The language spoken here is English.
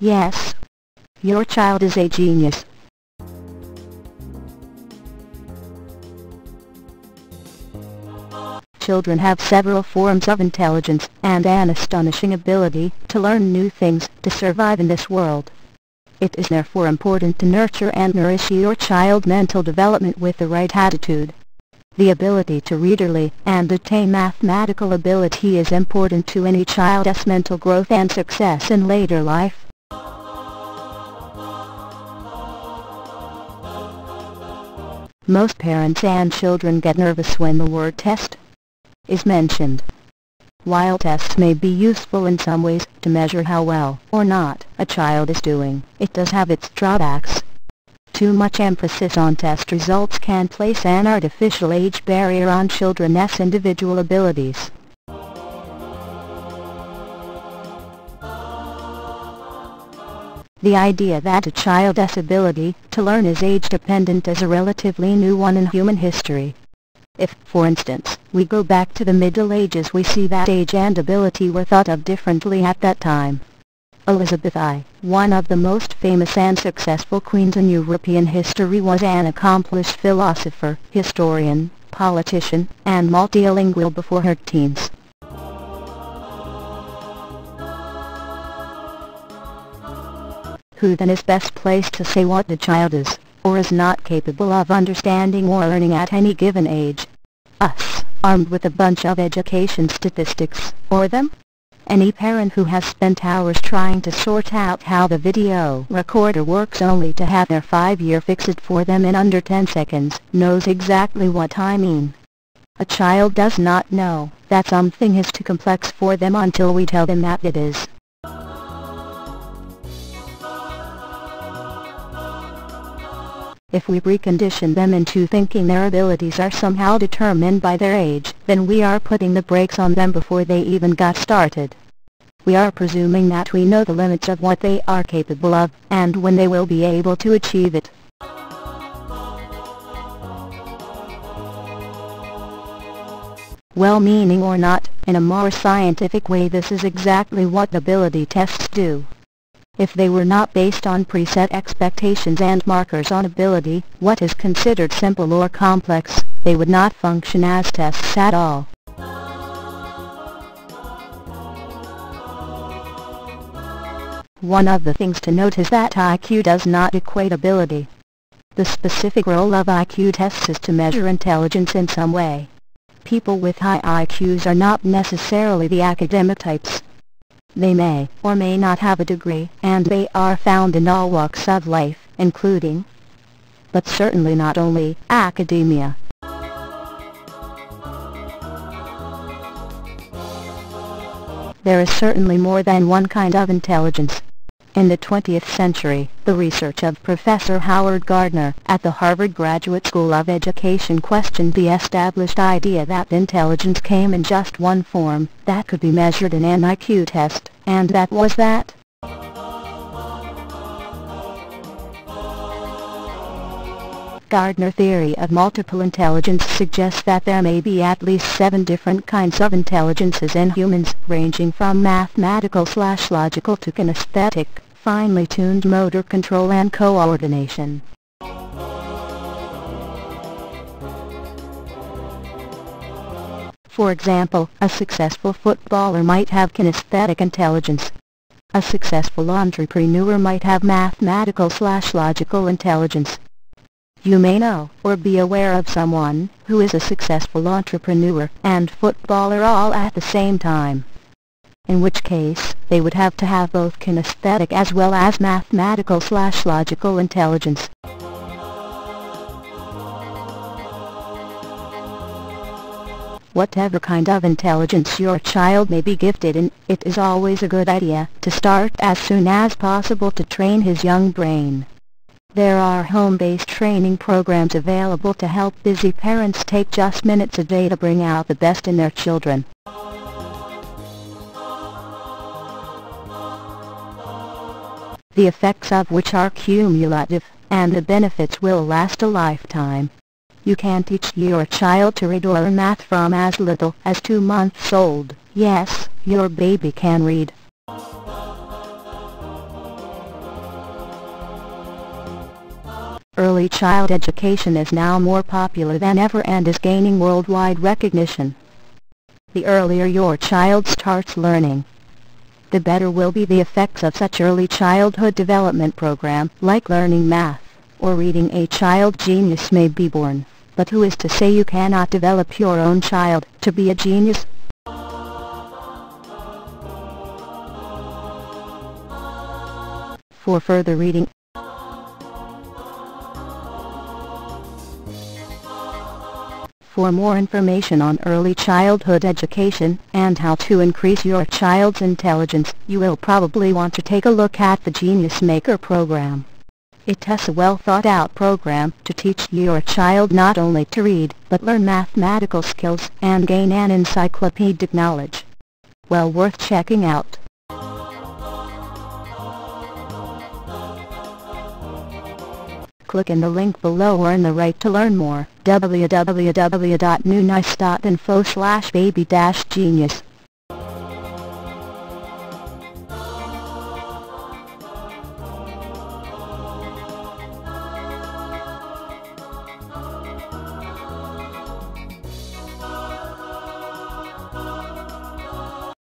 Yes, your child is a genius. Children have several forms of intelligence and an astonishing ability to learn new things to survive in this world. It is therefore important to nurture and nourish your child's mental development with the right attitude. The ability to read early and attain mathematical ability is important to any child's mental growth and success in later life. Most parents and children get nervous when the word test is mentioned. While tests may be useful in some ways to measure how well or not a child is doing, it does have its drawbacks. Too much emphasis on test results can place an artificial age barrier on children's individual abilities. The idea that a child's ability to learn is age-dependent is a relatively new one in human history. If, for instance, we go back to the Middle Ages, we see that age and ability were thought of differently at that time. Elizabeth I, one of the most famous and successful queens in European history, was an accomplished philosopher, historian, politician, and multilingual before her teens. Who then is best placed to say what the child is, or is not capable of understanding or learning at any given age? Us, armed with a bunch of education statistics, or them? Any parent who has spent hours trying to sort out how the video recorder works only to have their 5-year fix it for them in under 10 seconds knows exactly what I mean. A child does not know that something is too complex for them until we tell them that it is. If we recondition them into thinking their abilities are somehow determined by their age, then we are putting the brakes on them before they even got started. We are presuming that we know the limits of what they are capable of, and when they will be able to achieve it. Well-meaning or not, in a more scientific way, this is exactly what ability tests do. If they were not based on preset expectations and markers on ability, what is considered simple or complex, they would not function as tests at all. One of the things to note is that IQ does not equate ability. The specific role of IQ tests is to measure intelligence in some way. People with high IQs are not necessarily the academic types. They may or may not have a degree, and they are found in all walks of life, including, but certainly not only, academia. There is certainly more than one kind of intelligence. In the 20th century, the research of Professor Howard Gardner at the Harvard Graduate School of Education questioned the established idea that intelligence came in just one form, that could be measured in an IQ test, and that was that. Gardner's theory of multiple intelligence suggests that there may be at least 7 different kinds of intelligences in humans, ranging from mathematical/logical to kinesthetic, finely tuned motor control and coordination. For example, a successful footballer might have kinesthetic intelligence. A successful entrepreneur might have mathematical/logical intelligence. You may know or be aware of someone who is a successful entrepreneur and footballer all at the same time. In which case, they would have to have both kinesthetic as well as mathematical/logical intelligence. Whatever kind of intelligence your child may be gifted in, it is always a good idea to start as soon as possible to train his young brain. There are home-based training programs available to help busy parents take just minutes a day to bring out the best in their children. The effects of which are cumulative, and the benefits will last a lifetime. You can teach your child to read or learn math from as little as 2 months old. Yes, your baby can read. Early child education is now more popular than ever and is gaining worldwide recognition. The earlier your child starts learning, the better will be the effects of such early childhood development program like learning math or reading. A child genius may be born, but who is to say you cannot develop your own child to be a genius? For further reading, for more information on early childhood education and how to increase your child's intelligence, you will probably want to take a look at the Genius Maker program. It is a well-thought-out program to teach your child not only to read, but learn mathematical skills and gain an encyclopedic knowledge. Well worth checking out. Click in the link below or in the right to learn more. www.newnice.info/baby-genius